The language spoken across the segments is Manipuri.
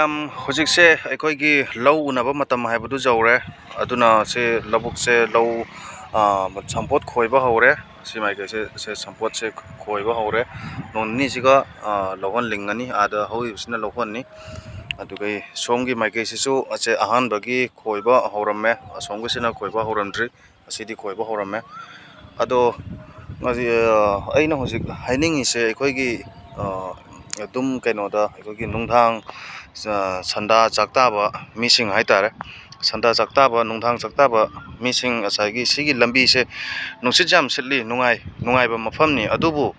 ꯍꯧꯖꯤꯛꯁꯦ ꯑꯩꯈꯣꯏꯒꯤ ꯂꯧ ꯎꯅꯕ ꯃꯇꯝ ꯍꯥꯏꯕꯗꯨ ꯌꯧꯔꯦ ꯑꯗꯨꯅ ꯂꯧꯕꯨꯛꯁꯦ ꯂꯧ ꯁꯝꯄꯣꯠ ꯈꯣꯏꯕ ꯍꯧꯔꯦ ꯁꯤ ꯃꯥꯏꯀꯩꯁꯦ ꯁꯝꯄꯣꯠꯁꯦ ꯈꯣꯏꯕ ꯍꯧꯔꯦ ꯅꯣꯡ ꯅꯤꯅꯤꯁꯤꯒ ꯂꯧꯍꯣꯟ ꯂꯤꯡꯉꯅꯤ ꯑꯥꯗ ꯍꯧꯔꯤꯕꯁꯤꯅ ꯂꯧꯍꯣꯟꯅꯤ ꯑꯗꯨꯒ ꯁꯣꯝꯒꯤ ꯃꯥꯏꯀꯩꯁꯤꯁꯨ ꯑꯍꯥꯟꯕꯒꯤ ꯈꯣꯏꯕ ꯍꯧꯔꯝꯃꯦ ꯑꯁꯣꯝꯒꯤꯁꯤꯅ ꯈꯣꯏꯕ ꯍꯧꯔꯝꯗ꯭ꯔꯤ ꯑꯁꯤꯗꯤ ꯈꯣꯏꯕ ꯍꯧꯔꯝꯃꯦ ꯑꯗꯣ ꯑꯩꯅ ꯍꯧꯖꯤꯛ ꯍꯥꯏꯅꯤꯡꯉꯤꯁꯦ ꯑꯩꯈꯣꯏꯒꯤ ꯑꯗꯨꯝ ꯀꯩꯅꯣꯗ ꯑꯩꯈꯣꯏꯒꯤ ꯅꯨꯡꯗꯥꯡ ꯁꯟꯗꯥ ꯆꯥꯛꯇꯥꯕ ꯃꯤꯁꯤꯡ ꯍꯥꯏꯇꯥꯔꯦ ꯁꯟꯗꯥ ꯆꯥꯛꯇꯥꯕ ꯅꯨꯡꯗꯥꯡ ꯆꯥꯛꯇꯥꯕ ꯃꯤꯁꯤꯡ ꯉꯁꯥꯏꯒꯤ ꯁꯤꯒꯤ ꯂꯝꯕꯤꯁꯦ ꯅꯨꯡꯁꯤꯠ ꯌꯥꯝ ꯁꯤꯠꯂꯤ ꯅꯨꯡꯉꯥꯏꯕ ꯃꯐꯝꯅꯤ ꯑꯗꯨꯕꯨ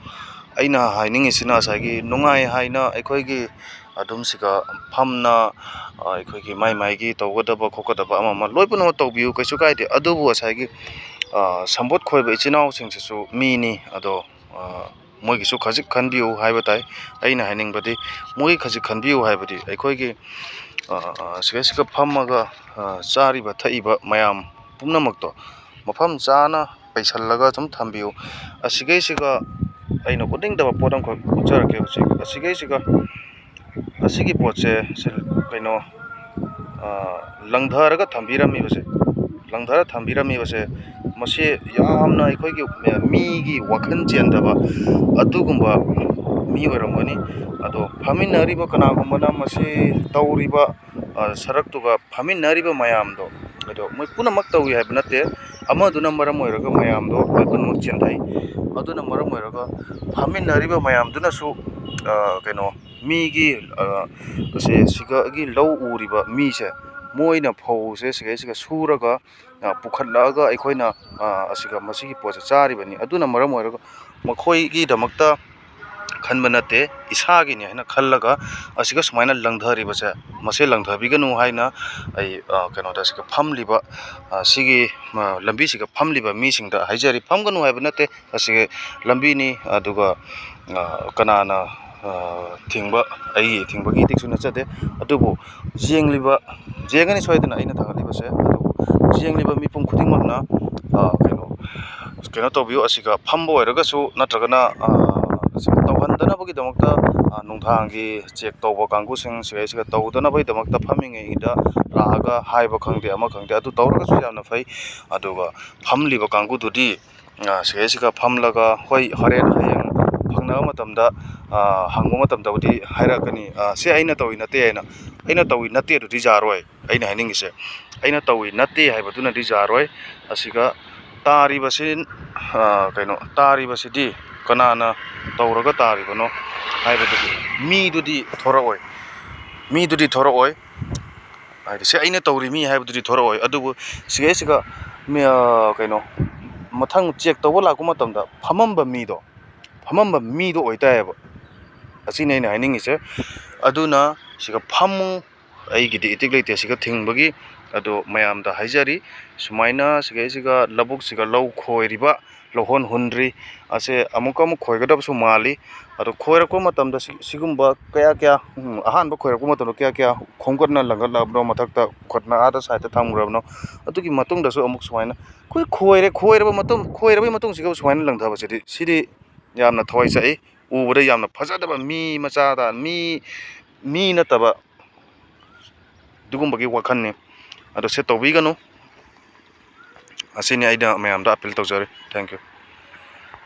ꯑꯩꯅ ꯍꯥꯏꯅꯤꯡꯉꯤꯁꯤꯅ ꯉꯁꯥꯏꯒꯤ ꯅꯨꯡꯉꯥꯏ ꯍꯥꯏꯅ ꯑꯩꯈꯣꯏꯒꯤ ꯑꯗꯨꯝ ꯁꯤꯒ ꯐꯝꯅ ꯑꯩꯈꯣꯏꯒꯤ ꯃꯥꯏꯒꯤ ꯇꯧꯒꯗꯕ ꯈꯣꯠꯀꯗꯕ ꯑꯃ ꯂꯣꯏ ꯄꯨꯝꯅꯃꯛ ꯇꯧꯕꯤꯌꯨ ꯀꯩꯁꯨ ꯀꯥꯏꯗꯦ ꯑꯗꯨꯕꯨ ꯉꯁꯥꯏꯒꯤ ꯁꯝꯄꯣꯠ ꯈꯣꯏꯕ ꯏꯆꯤꯜ ꯏꯅꯥꯎꯁꯤꯡꯁꯤꯁꯨ ꯃꯤꯅꯤ ꯑꯗꯣ ꯃꯣꯏꯒꯤꯁꯨ ꯈꯖꯤꯛ ꯈꯟꯕꯤꯌꯨ ꯍꯥꯏꯕ ꯇꯥꯏ ꯑꯩꯅ ꯍꯥꯏꯅꯤꯡꯕꯗꯤ ꯃꯣꯏ ꯈꯖꯤꯛ ꯈꯟꯕꯤꯌꯨ ꯍꯥꯏꯕꯗꯤ ꯑꯩꯈꯣꯏꯒꯤ ꯁꯤꯒ ꯐꯝꯃꯒ ꯆꯥꯔꯤꯕ ꯊꯛꯏꯕ ꯃꯌꯥꯝ ꯄꯨꯝꯅꯃꯛꯇꯣ ꯃꯐꯝ ꯆꯥꯅ ꯄꯩꯁꯜꯂꯒ ꯁꯨꯝ ꯊꯝꯕꯤꯌꯨ ꯑꯁꯤꯒꯩꯁꯤꯒ ꯑꯩꯅ ꯎꯠꯅꯤꯡꯗꯕ ꯄꯣꯠ ꯑꯃꯈꯛ ꯎꯠꯆꯔꯛꯀꯦ ꯍꯧꯖꯤꯛ ꯑꯁꯤꯒꯤ ꯄꯣꯠꯁꯦ ꯀꯩꯅꯣ ꯂꯪꯊꯔꯒ ꯊꯝꯕꯤꯔꯝꯃꯤꯕꯁꯦ ꯃꯁꯤ ꯌꯥꯝꯅ ꯑꯩꯈꯣꯏꯒꯤ ꯃꯤꯒꯤ ꯋꯥꯈꯜ ꯆꯦꯟꯗꯕ ꯑꯗꯨꯒꯨꯝꯕ ꯃꯤ ꯑꯣꯏꯔꯝꯒꯅꯤ ꯑꯗꯣ ꯐꯝꯃꯤꯟꯅꯔꯤꯕ ꯀꯅꯥꯒꯨꯝꯕꯅ ꯃꯁꯤ ꯇꯧꯔꯤꯕ ꯁꯔꯛꯇꯨꯒ ꯐꯝꯃꯤꯟꯅꯔꯤꯕ ꯃꯌꯥꯝꯗꯣ ꯑꯗꯣ ꯃꯣꯏ ꯄꯨꯝꯅꯃꯛ ꯇꯧꯏ ꯍꯥꯏꯕ ꯅꯠꯇꯦ ꯑꯃꯗꯨꯅ ꯃꯔꯝ ꯑꯣꯏꯔꯒ ꯃꯌꯥꯝꯗꯣ ꯃꯣꯏ ꯄꯨꯝꯅꯃꯛ ꯆꯦꯟꯊꯩ ꯑꯗꯨꯅ ꯃꯔꯝ ꯑꯣꯏꯔꯒ ꯐꯝꯃꯤꯟꯅꯔꯤꯕ ꯃꯌꯥꯝꯗꯨꯅꯁꯨ ꯀꯩꯅꯣ ꯃꯤꯒꯤ ꯁꯤꯒꯤ ꯂꯧ ꯎꯔꯤꯕ ꯃꯤꯁꯦ ꯃꯣꯏꯅ ꯐꯧꯁꯦ ꯁꯤꯒ ꯁꯨꯔꯒ ꯄꯨꯈꯠꯂꯛꯑꯒ ꯑꯩꯈꯣꯏꯅ ꯃꯁꯤꯒꯤ ꯄꯣꯠꯁꯦ ꯆꯥꯔꯤꯕꯅꯤ ꯑꯗꯨꯅ ꯃꯔꯝ ꯑꯣꯏꯔꯒ ꯃꯈꯣꯏꯒꯤꯗꯃꯛꯇ ꯈꯟꯕ ꯅꯠꯇꯦ ꯏꯁꯥꯒꯤꯅꯤ ꯍꯥꯏꯅ ꯈꯜꯂꯒ ꯑꯁꯤꯒ ꯁꯨꯃꯥꯏꯅ ꯂꯪꯊꯔꯤꯕꯁꯦ ꯃꯁꯤ ꯂꯪꯊꯕꯤꯒꯅꯨ ꯍꯥꯏꯅ ꯑꯩ ꯁꯤꯒ ꯐꯝꯂꯤꯕ ꯁꯤꯒꯤ ꯂꯝꯕꯤꯁꯤꯒ ꯐꯝꯂꯤꯕ ꯃꯤꯁꯤꯡꯗ ꯍꯥꯏꯖꯔꯤ ꯐꯝꯒꯅꯨ ꯍꯥꯏꯕ ꯅꯠꯇꯦ ꯑꯁꯤꯒꯤ ꯂꯝꯕꯤꯅꯤ ꯑꯗꯨꯒ ꯀꯅꯥꯅ ꯑꯩꯒꯤ ꯊꯤꯡꯕꯒꯤ ꯏꯊꯤꯛꯁꯨ ꯅꯠꯆꯗꯦ ꯑꯗꯨꯕꯨ ꯌꯦꯡꯒꯅꯤ ꯁꯣꯏꯗꯅ ꯑꯩꯅ ꯊꯥꯒꯠꯂꯤꯕꯁꯦ ꯑꯗꯨꯕꯨ ꯌꯦꯡꯂꯤꯕ ꯃꯤꯄꯨꯝ ꯈꯨꯗꯤꯡꯃꯛꯅ ꯀꯩꯅꯣ ꯇꯧꯕꯤꯌꯨ ꯑꯁꯤꯒ ꯐꯝꯕ ꯑꯣꯏꯔꯒꯁꯨ ꯅꯠꯇ꯭ꯔꯒꯅ ꯇꯧꯍꯟꯗꯅꯕꯒꯤꯗꯃꯛꯇ ꯅꯨꯡꯗꯥꯡꯒꯤ ꯆꯦꯛ ꯇꯧꯕ ꯀꯥꯡꯕꯨꯁꯤꯡ ꯁꯤꯒ ꯇꯧꯗꯅꯕꯒꯤꯗꯃꯛꯇ ꯐꯝꯃꯤꯉꯩꯗ ꯂꯥꯛꯑꯒ ꯍꯥꯏꯕ ꯈꯪꯗꯦ ꯑꯃ ꯈꯪꯗꯦ ꯑꯗꯨ ꯇꯧꯔꯒꯁꯨ ꯌꯥꯝꯅ ꯐꯩ ꯑꯗꯨꯒ ꯐꯝꯂꯤꯕ ꯀꯥꯡꯕꯨꯗꯨꯗꯤ ꯁꯤꯒ ꯐꯝꯂꯒ ꯍꯣꯏ ꯍꯣꯔꯦꯟ ꯍꯌꯦꯡ ꯐꯪꯅꯕ ꯃꯇꯝꯗ ꯍꯪꯕ ꯃꯇꯝꯗꯕꯨꯗꯤ ꯍꯥꯏꯔꯛꯀꯅꯤ ꯁꯤ ꯑꯩꯅ ꯇꯧꯏ ꯅꯠꯇꯦ ꯍꯥꯏꯅ ꯑꯩꯅ ꯇꯧꯏ ꯅꯠꯇꯦ ꯑꯗꯨꯗꯤ ꯌꯥꯔꯣꯏ ꯑꯩꯅ ꯍꯥꯏꯅꯤꯡꯉꯤꯁꯦ ꯑꯩꯅ ꯇꯧꯏ ꯅꯠꯇꯦ ꯍꯥꯏꯕꯗꯨꯅꯗꯤ ꯌꯥꯔꯣꯏ ꯑꯁꯤꯒ ꯇꯥꯔꯤꯕꯁꯤꯗꯤ ꯀꯅꯥꯅ ꯇꯧꯔꯒ ꯇꯥꯔꯤꯕꯅꯣ ꯍꯥꯏꯕꯗꯨꯗꯤ ꯃꯤꯗꯨꯗꯤ ꯊꯣꯔꯛꯑꯣꯏ ꯍꯥꯏꯗꯤ ꯁꯤ ꯑꯩꯅ ꯇꯧꯔꯤꯃꯤ ꯍꯥꯏꯕꯗꯨꯗꯤ ꯊꯣꯔꯛꯑꯣꯏ ꯑꯗꯨꯕꯨ ꯁꯤꯒ ꯃꯊꯪ ꯆꯦꯛ ꯇꯧꯕ ꯂꯥꯛꯄ ꯃꯇꯝꯗ ꯐꯝꯃꯝꯕ ꯃꯤꯗꯣ ꯑꯣꯏꯇꯥꯏꯌꯦꯕ ꯑꯁꯤꯅꯤ ꯑꯩꯅ ꯍꯥꯏꯅꯤꯡꯉꯤꯁꯦ ꯑꯗꯨꯅ ꯁꯤꯒ ꯐꯝꯃꯨ ꯑꯩꯒꯤꯗꯤ ꯏꯇꯤꯛ ꯂꯩꯇꯦ ꯁꯤꯒ ꯊꯤꯡꯕꯒꯤ ꯑꯗꯣ ꯃꯌꯥꯝꯗ ꯍꯥꯏꯖꯔꯤ ꯁꯨꯃꯥꯏꯅ ꯁꯤꯒ ꯂꯧꯕꯨꯛꯁꯤꯒ ꯂꯧ ꯈꯣꯏꯔꯤꯕ ꯂꯧꯍꯣꯟ ꯍꯨꯟꯗ꯭ꯔꯤ ꯑꯃꯨꯛ ꯈꯣꯏꯒꯗꯕꯁꯨ ꯃꯥꯜꯂꯤ ꯑꯗꯣ ꯈꯣꯏꯔꯛꯄ ꯃꯇꯝꯗ ꯁꯤꯒꯨꯝꯕ kaya ꯑꯍꯥꯟꯕ ꯈꯣꯏꯔꯛꯄ ꯃꯇꯝꯗ ꯀꯌꯥ ꯈꯣꯝꯒꯠꯅ ꯂꯪꯒꯠꯂꯛꯑꯕꯅꯣ ꯃꯊꯛꯇ ꯑꯥꯗ ꯁꯥꯏꯗꯇ ꯊꯝꯈ꯭ꯔꯕꯅꯣ ꯑꯗꯨꯒꯤ ꯃꯇꯨꯡꯗꯁꯨ ꯑꯃꯨꯛ ꯁꯨꯃꯥꯏꯅ ꯑꯩꯈꯣꯏ ꯈꯣꯏꯔꯕ ꯃꯇꯨꯡꯁꯤꯒ ꯁꯨꯃꯥꯏꯅ ꯂꯪꯊꯕꯁꯤꯗꯤ ꯌꯥꯝꯅ ꯊꯋꯥꯏ ꯆꯥꯛꯏ ꯎꯕꯗ ꯌꯥꯝꯅ ꯐꯖꯗꯕ ꯃꯤ ꯃꯆꯥꯗ ꯃꯤ ꯅꯠꯇꯕ ꯑꯗꯨꯒꯨꯝꯕꯒꯤ ꯋꯥꯈꯜꯅꯤ ꯑꯗꯣ ꯇꯧꯕꯤꯒꯅꯨ ꯑꯁꯤꯅꯤ ꯑꯩꯅ ꯃꯌꯥꯝꯗ ꯑꯄꯤꯜ ꯇꯧꯖꯔꯤ ꯊꯦꯡꯛ ꯌꯨ